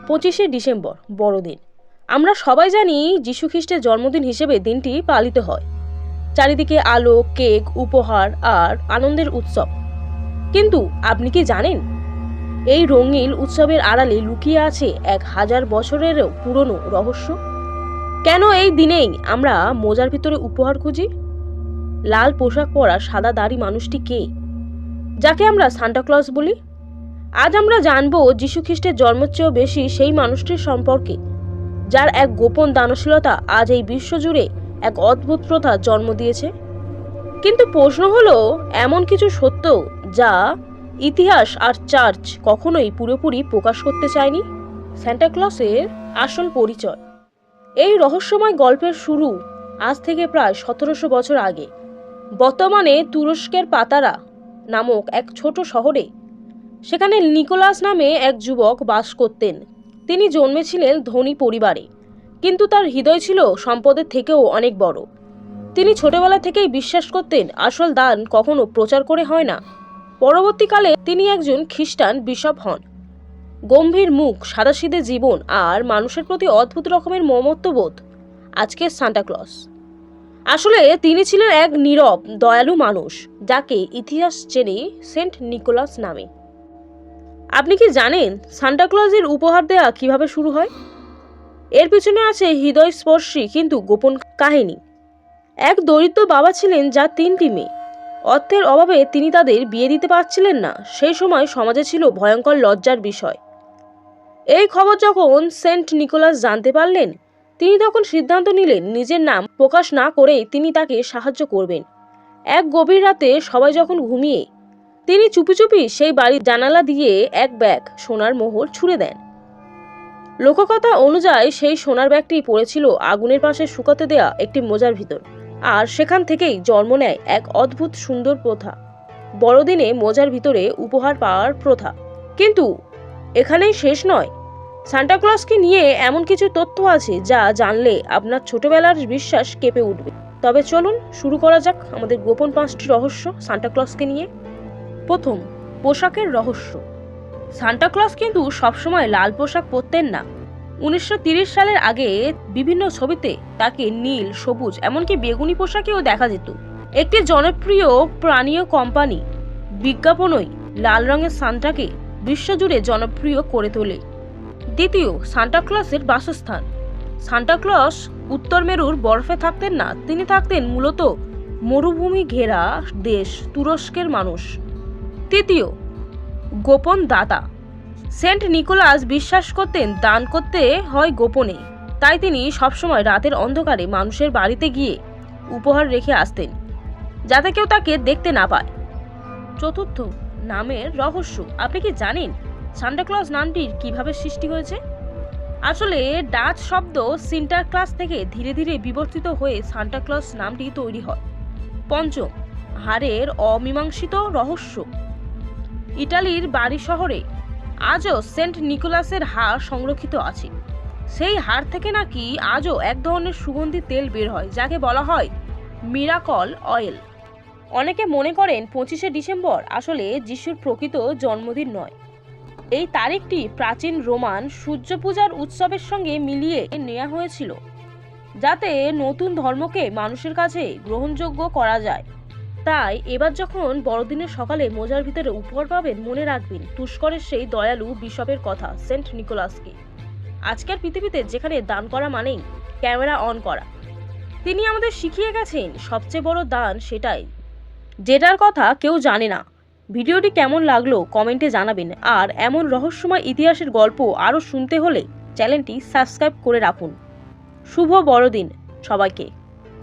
25শে December বড়দিন। আমরা সবাই জানি যীশু খ্রিস্টের জন্মদিন হিসেবে দিনটি পালিত হয়। চারিদিকে আলো, কেক, উপহার আর আনন্দের উৎসব। কিন্তু আপনি কি জানেন এই রঙিন উৎসবের আড়ালে লুকিয়ে আছে 1000 বছরেরও পুরনো রহস্য? কেন এই দিনেই আমরা মোজার ভিতরে উপহার খুঁজি? লাল পোশাক পরা সাদা দাড়ি মানুষটি কে, যাকে আমরা সান্টা ক্লজ বলি? আজ আমরা জানবো যীশু খ্রিস্টের জন্মের চেয়েও বেশি সেই মানুষটির সম্পর্কে, যার এক গোপন দানশীলতা আজ এই বিশ্ব জুড়ে এক অদ্ভুত প্রথা জন্ম দিয়েছে। কিন্তু প্রশ্ন হলো, এমন কিছু সত্য যা ইতিহাস আর চার্চ কখনোই পুরোপুরি প্রকাশ করতে চায়নি। সান্টা ক্লজের আসল পরিচয়। এই রহস্যময় গল্পের শুরু আজ থেকে প্রায় 1700 বছর আগে, বর্তমানে তুরস্কের পাতারা নামক এক ছোট শহরে। সেখানে নিকোলাস নামে এক যুবক বাস করতেন। তিনি জন্মেছিলেন ধনী পরিবারে, কিন্তু তার হৃদয় ছিল সম্পদের থেকেও অনেক বড়। তিনি ছোটবেলা থেকেই বিশ্বাস করতেন আসল দান কখনো প্রচার করে হয় না। পরবর্তীকালে তিনি একজন খ্রিস্টান বিশপ হন। গম্ভীর মুখ, সাদাসিধে জীবন আর মানুষের প্রতি অদ্ভুত রকমের মমত্ববোধ আজকের সান্টা ক্লজ। আসলে তিনি ছিলেন এক নীরব, দয়ালু মানুষ, যাকে ইতিহাস চেনে সেন্ট নিকোলাস নামে। আপনি কি জানেন সান্টা ক্লজের উপহার দেওয়া কিভাবে শুরু হয়? এর পিছনে আছে হৃদয়স্পর্শী কিন্তু গোপন কাহিনী। এক দরিদ্র বাবা ছিলেন যার 3টি মেয়ে। অর্থের অভাবে তিনি তাদের বিয়ে দিতে পারছিলেন না। সেই সময় সমাজে ছিল ভয়ঙ্কর লজ্জার বিষয়। এই খবর যখন সেন্ট নিকোলাস জানতে পারলেন, তিনি তখন সিদ্ধান্ত নিলেন নিজের নাম প্রকাশ না করেই তিনি তাকে সাহায্য করবেন। এক গভীর রাতে সবাই যখন ঘুমিয়ে, তিনি চুপি চুপি সেই বাড়ির জানালা দিয়ে এক ব্যাগ সোনার মোহর ছুঁড়ে দেন। লোককথা অনুযায়ী সেই সোনার ব্যাগটি পড়েছিল আগুনের পাশে শুকাতে দেয়া একটি মোজার ভিতর। আর সেখান থেকেই জন্ম নেয় এক অদ্ভুত সুন্দর প্রথা, বড়দিনে মোজার ভিতরে উপহার পাওয়ার প্রথা। কিন্তু এখানেই শেষ নয়। সান্টা ক্লজকে নিয়ে এমন কিছু তথ্য আছে যা জানলে আপনার ছোটবেলার বিশ্বাস কেঁপে উঠবে। তবে চলুন শুরু করা যাক আমাদের গোপন 5টি রহস্য সান্টা ক্লজকে নিয়ে। প্রথম, পোশাকের রহস্য। সান্টা ক্লজ কিন্তু সবসময় লাল পোশাক পরতেন না। 1930 সালের আগে বিভিন্ন ছবিতে তাকে নীল, সবুজ, এমনকি বেগুনি পোশাকেও দেখা যেত। একটি জনপ্রিয় প্রাণীয় কোম্পানি বিজ্ঞাপনই লাল রঙের সান্টাকে বিশ্বজুড়ে জনপ্রিয় করে তোলে। দ্বিতীয়, সান্টা ক্লজের বাসস্থান। সান্টা ক্লজ উত্তর মেরুর বরফে থাকতেন না, তিনি থাকতেন মূলত মরুভূমি ঘেরা দেশ তুরস্কের মানুষ। তৃতীয়, গোপন দাতা। সেন্ট নিকোলাস বিশ্বাস করতেন দান করতে হয় গোপনে, তাই তিনি সবসময় রাতের অন্ধকারে মানুষের বাড়িতে গিয়ে উপহার রেখে আসতেন, যাতে কেউ তাকে দেখতে না পায়। চতুর্থ, নামের রহস্য। আপনি কি জানেন সান্টা ক্লজ নামটির কিভাবে সৃষ্টি হয়েছে? আসলে ডাচ শব্দ সিন্টারক্লাস থেকে ধীরে ধীরে বিবর্তিত হয়ে সান্টা ক্লজ নামটি তৈরি হয়। পঞ্চম, হাড়ের অমীমাংসিত রহস্য। ইটালির বাড়ি শহরে আজও সেন্ট নিকোলাসের হাড় সংরক্ষিত আছে। সেই হাড় থেকে নাকি আজও এক ধরনের সুগন্ধি তেল বের হয়, যাকে বলা হয় মিরাকল অয়েল। অনেকে মনে করেন 25শে ডিসেম্বর আসলে যিশুর প্রকৃত জন্মদিন নয়। এই তারিখটি প্রাচীন রোমান সূর্য পূজার উৎসবের সঙ্গে মিলিয়ে নেওয়া হয়েছিল, যাতে নতুন ধর্মকে মানুষের কাছে গ্রহণযোগ্য করা যায়। তাই এবার যখন বড়দিনের সকালে মোজার ভিতরে উপহার পাবেন, মনে রাখবেন তুস্করের সেই দয়ালু বিশপের কথা, সেন্ট নিকোলাসকে। আজকের পৃথিবীতে যেখানে দান করা মানেই ক্যামেরা অন করা, তিনি আমাদের শিখিয়ে গেছেন সবচেয়ে বড় দান সেটাই যেটার কথা কেউ জানে না। ভিডিওটি কেমন লাগলো কমেন্টে জানাবেন। আর এমন রহস্যময় ইতিহাসের গল্প আরও শুনতে হলে চ্যানেলটি সাবস্ক্রাইব করে রাখুন। শুভ বড়দিন সবাইকে।